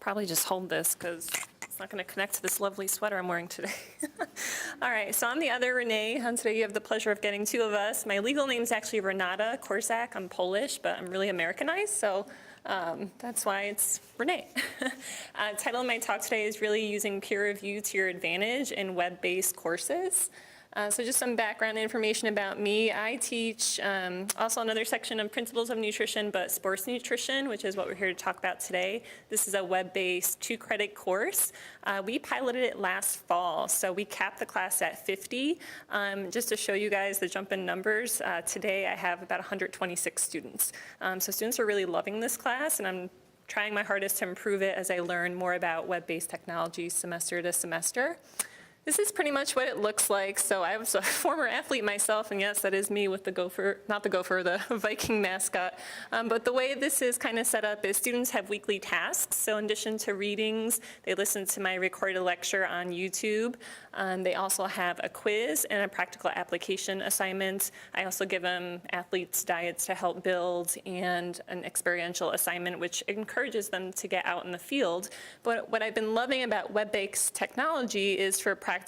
probably just hold this because it's not going to connect to this lovely sweater I'm wearing today. All right, so I'm the other Renee, and today you have the pleasure of getting two of us. My legal name is actually Renee Korczak. I'm Polish, but I'm really Americanized, so that's why it's Renee. Title of my talk today is really using peer review to your advantage in web-based courses. So just some background information about me. I teach also another section of Principles of Nutrition, but Sports Nutrition, which is what we're here to talk about today. This is a web-based 2-credit course. We piloted it last fall, so we capped the class at 50. Just to show you guys the jump in numbers, today I have about 126 students. So students are really loving this class, and I'm trying my hardest to improve it as I learn more about web-based technology semester to semester. This is pretty much what it looks like. So I was a former athlete myself, and yes, that is me with the gopher, not the gopher, the Viking mascot. But the way this is kind of set up is students have weekly tasks. So in addition to readings, they listen to my recorded lecture on YouTube. They also have a quiz and a practical application assignment. I also give them athletes' diets to help build and an experiential assignment, which encourages them to get out in the field. But what I've been loving about web-based technology is for practical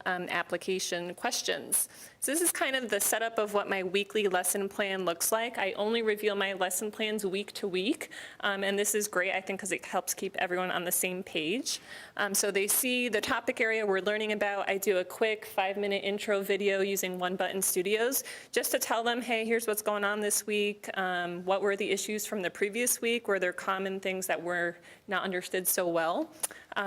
application questions. So this is kind of the setup of what my weekly lesson plan looks like. I only reveal my lesson plans week to week, and this is great, I think, because it helps keep everyone on the same page. So they see the topic area we're learning about. I do a quick 5-minute intro video using One Button Studios just to tell them, hey, here's what's going on this week. What were the issues from the previous week? Were there common things that were not understood so well?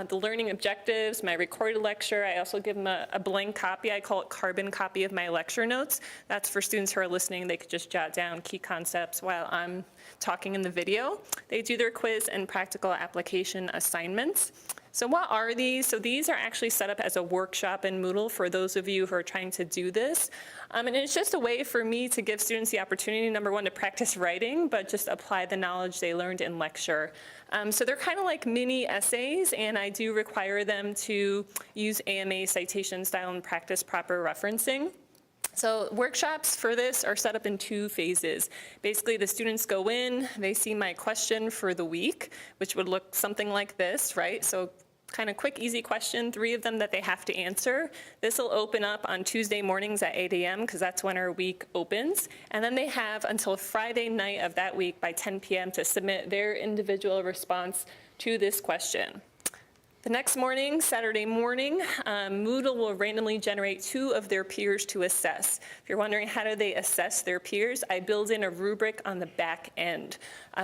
The learning objectives, my recorded lecture, I also give them a blank copy. I call it carbon copy of my lecture notes. That's for students who are listening. They could just jot down key concepts while I'm talking in the video. They do their quiz and practical application assignments. So what are these? So these are actually set up as a workshop in Moodle for those of you who are trying to do this. And it's just a way for me to give students the opportunity, number one, to practice writing, but just apply the knowledge they learned in lecture. So they're kind of like mini essays, and I do require them to use AMA citation style and practice proper referencing. So workshops for this are set up in 2 phases. Basically, the students go in, they see my question for the week, which would look something like this, right? So kind of quick, easy question, 3 of them that they have to answer. This will open up on Tuesday mornings at 8 a.m. because that's when our week opens. And then they have until Friday night of that week by 10 p.m. to submit their individual response to this question. The next morning, Saturday morning, Moodle will randomly generate 2 of their peers to assess. If you're wondering how do they assess their peers, I build in a rubric on the back end.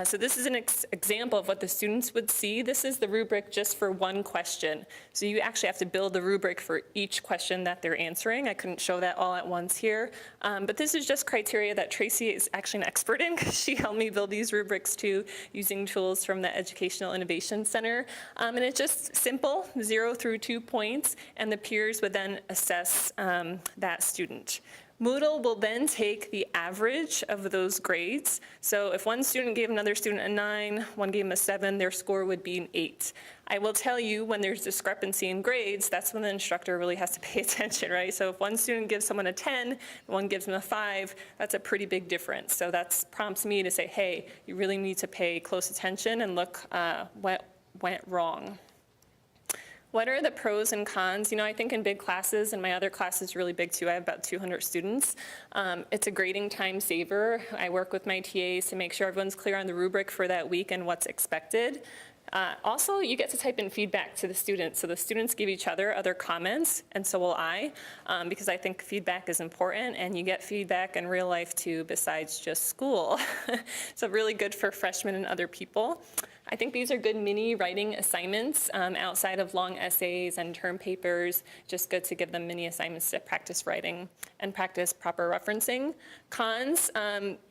So this is an example of what the students would see. This is the rubric just for one question. So you actually have to build the rubric for each question that they're answering. I couldn't show that all at once here. But this is just criteria that Tracy is actually an expert in because she helped me build these rubrics too using tools from the Educational Innovation Center. And it's just simple, 0 through 2 points, and the peers would then assess that student. Moodle will then take the average of those grades. So if one student gave another student a 9, one gave them a 7, their score would be an 8. I will tell you when there's discrepancy in grades, that's when the instructor really has to pay attention, right? So if one student gives someone a 10, one gives them a 5, that's a pretty big difference. So that prompts me to say, hey, you really need to pay close attention and look what went wrong. What are the pros and cons? You know, I think in big classes, and my other class is really big too, I have about 200 students. It's a grading time saver. I work with my TAs to make sure everyone's clear on the rubric for that week and what's expected. Also, you get to type in feedback to the students. So the students give each other comments, and so will I, because I think feedback is important, and you get feedback in real life too, besides just school. So really good for freshmen and other people. I think these are good mini writing assignments outside of long essays and term papers. Just good to give them mini assignments to practice writing and practice proper referencing. Cons,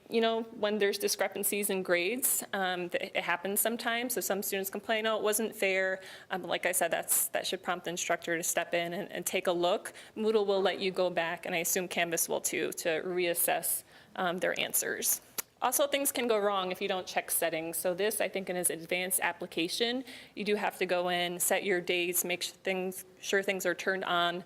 you know, when there's discrepancies in grades, it happens sometimes. So some students complain, oh, it wasn't fair. Like I said, that should prompt the instructor to step in and take a look. Moodle will let you go back, and I assume Canvas will too, to reassess their answers. Also, things can go wrong if you don't check settings. So this, I think, in its advanced application, you do have to go in, set your dates, make sure things are turned on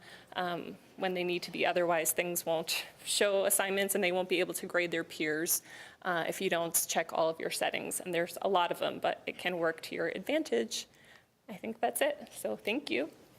when they need to be. Otherwise, things won't show assignments and they won't be able to grade their peers if you don't check all of your settings. And there's a lot of them, but it can work to your advantage. I think that's it. So thank you.